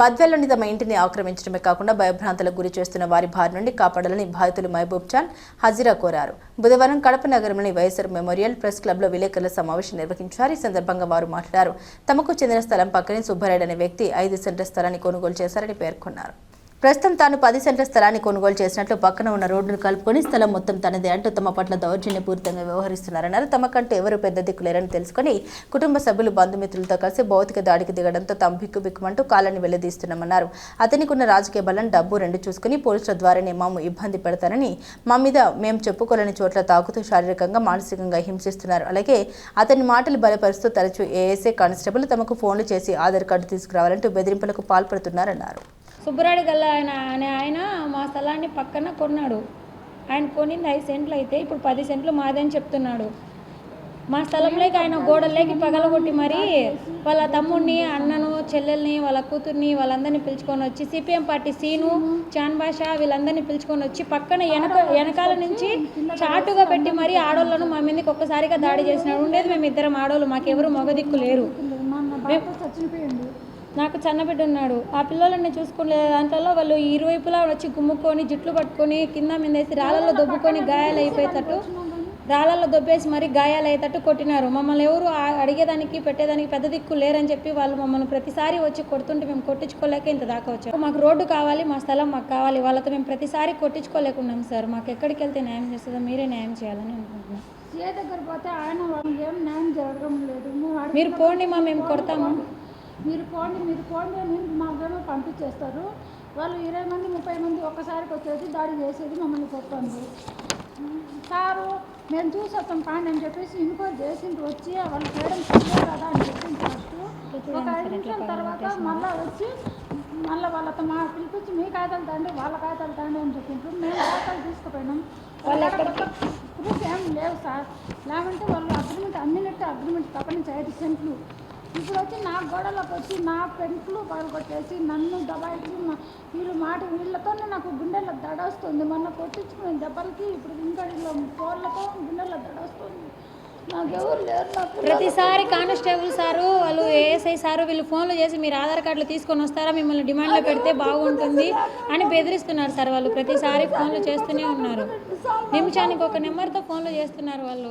బద్వేల్లోని తమ ఇంటిని ఆక్రమించడమే కాకుండా భయభ్రాంతులకు గురి చేస్తున్న వారి బారి నుండి కాపాడాలని బాధితులు మహబూబ్ చాన్ హజీరా కోరారు. బుధవారం కడప నగరంలోని వైఎస్ఆర్ మెమోరియల్ ప్రెస్ క్లబ్లో విలేకరుల సమావేశం నిర్వహించారు. ఈ సందర్భంగా వారు మాట్లాడారు. తమకు చెందిన స్థలం పక్కనే సుబ్బారెడ్డి అనే వ్యక్తి 5 సెంట్ల స్థలాన్ని కొనుగోలు చేశారని పేర్కొన్నారు. ప్రస్తుతం తాను 10 సెంట్ల స్థలాన్ని కొనుగోలు చేసినట్లు పక్కన ఉన్న రోడ్డును కలుపుకొని స్థలం మొత్తం తనదే అంటూ తమ పట్ల దౌర్జన్యపూరితంగా వ్యవహరిస్తున్నారన్నారు. తమకంటే ఎవరు పెద్ద దిక్కులేరని తెలుసుకుని కుటుంబ సభ్యులు బంధుమిత్రులతో కలిసి భౌతిక దాడికి దిగడంతో తాము బిక్కుబిక్కుమంటూ కాలాన్ని వెళ్లదీస్తున్నామన్నారు. అతనికి ఉన్న రాజకీయ బలం, డబ్బు రెండు చూసుకుని పోలీసుల ద్వారానే మాము ఇబ్బంది పెడతారని, మా మీద మేము చెప్పుకోలేని చోట్ల తాకుతూ శారీరకంగా మానసికంగా హింసిస్తున్నారు. అలాగే అతని మాటలు బలపరుస్తూ తరచూ ఏఎస్ఐ కానిస్టేబుల్ తమకు ఫోన్లు చేసి ఆధార్ కార్డు తీసుకురావాలంటూ బెదిరింపులకు పాల్పడుతున్నారన్నారు. సుబ్బరాడి గల్ల ఆయన మా స్థలాన్ని పక్కన కొన్నాడు. ఆయన కొనింది 5 సెంట్లు అయితే ఇప్పుడు 10 సెంట్లు మాదని చెప్తున్నాడు. మా స్థలంలోకి ఆయన గోడల్లోకి పగలగొట్టి మరి వాళ్ళ తమ్ముడిని, అన్నను, చెల్లెల్ని, వాళ్ళ కూతుర్ని వాళ్ళందరినీ పిలుచుకొని వచ్చి సిపిఎం పార్టీ సీను, చాన్ బాషా వీళ్ళందరినీ పిలుచుకొని వచ్చి పక్కన వెనకాల నుంచి చాటుగా పెట్టి మరి ఆడోళ్ళను మా మీదకి ఒక్కసారిగా దాడి చేసినాడు. ఉండేది మేము ఇద్దరం ఆడోళ్ళు, మాకెవరు మగదిక్కు లేరు. నాకు చిన్నబిడ్డ ఉన్నాడు. ఆ పిల్లలని చూసుకునే దాంట్లో వాళ్ళు ఇరువైపులా వచ్చి గుమ్ముకొని జుట్లు పట్టుకొని కింద మీదేసి రాళ్ళల్లో దొబ్బుకొని గాయాలు అయిపోయేటట్టు, రాళ్ళల్లో దొబ్బేసి మరి గాయాలు అయ్యేటట్టు కొట్టినారు. మమ్మల్ని ఎవరు అడిగేదానికి పెట్టేదానికి పెద్ద దిక్కు లేరని చెప్పి వాళ్ళు మమ్మల్ని ప్రతిసారి వచ్చి కొడుతుంటే మేము కొట్టించుకోలేక ఇంత దాకా వచ్చాము. మాకు రోడ్డు కావాలి, మా స్థలం మాకు కావాలి. వాళ్ళతో మేము ప్రతిసారి కొట్టించుకోలేకున్నాం సార్. మాకు ఎక్కడికి వెళ్తే న్యాయం చేస్తుందో మీరే న్యాయం చేయాలని అనుకుంటున్నాం. ఏ దగ్గర పోతే ఆయన వాళ్ళు ఏం న్యాయం జరగడం లేదు. మీరు పోండి మేము కొడతాము. మీరు పోండి అని మాకేమో పంపించేస్తారు. వాళ్ళు 20 మంది 30 మంది ఒక్కసారికి వచ్చేది దాడి చేసేది మమ్మల్ని కొట్టండి. సారు మేము చూసి వస్తాం కాండి అని చెప్పేసి ఎంక్వైరీ చేసింది. వచ్చి వాళ్ళు చేయడం తెలియదు కదా అని చెప్పింది. ఫస్ట్ ఒక 5 నిమిషాల తర్వాత మళ్ళీ వచ్చి వాళ్ళతో మా పిలిపించి మీ కాగితాలు తండి, వాళ్ళ కాగితాలు తండి అని చెప్పిండ్రు. మేము కాగితాలు తీసుకుపోయినాం. ప్రూఫ్ ఏం లేవు సార్. లేకుంటే వాళ్ళు అగ్రిమెంట్ పక్కన 5 సెంట్లు ఇప్పుడు వచ్చి నా గోడలకు వచ్చి నా పెంట్లు పగలగొట్టేసి నన్ను దబాయించి వీళ్ళతోనే నాకు గుండెల్లో దడ వస్తుంది. మొన్న కొట్టించుకునే దెబ్బలకి ఇప్పుడు ఇంకా కోళ్ళతో గుండెల్లో దడ వస్తుంది. నాకెవరు లేరు. ప్రతిసారి కానిస్టేబుల్ సారు, వాళ్ళు ఏఎస్ఐ సారు వీళ్ళు ఫోన్లు చేసి మీరు ఆధార్ కార్డులు తీసుకొని వస్తారా, మిమ్మల్ని డిమాండ్లో పెడితే బాగుంటుంది అని బెదిరిస్తున్నారు సార్. వాళ్ళు ప్రతిసారి ఫోన్లు చేస్తూనే ఉన్నారు. నిమిషానికి ఒక నెంబర్తో ఫోన్లు చేస్తున్నారు వాళ్ళు.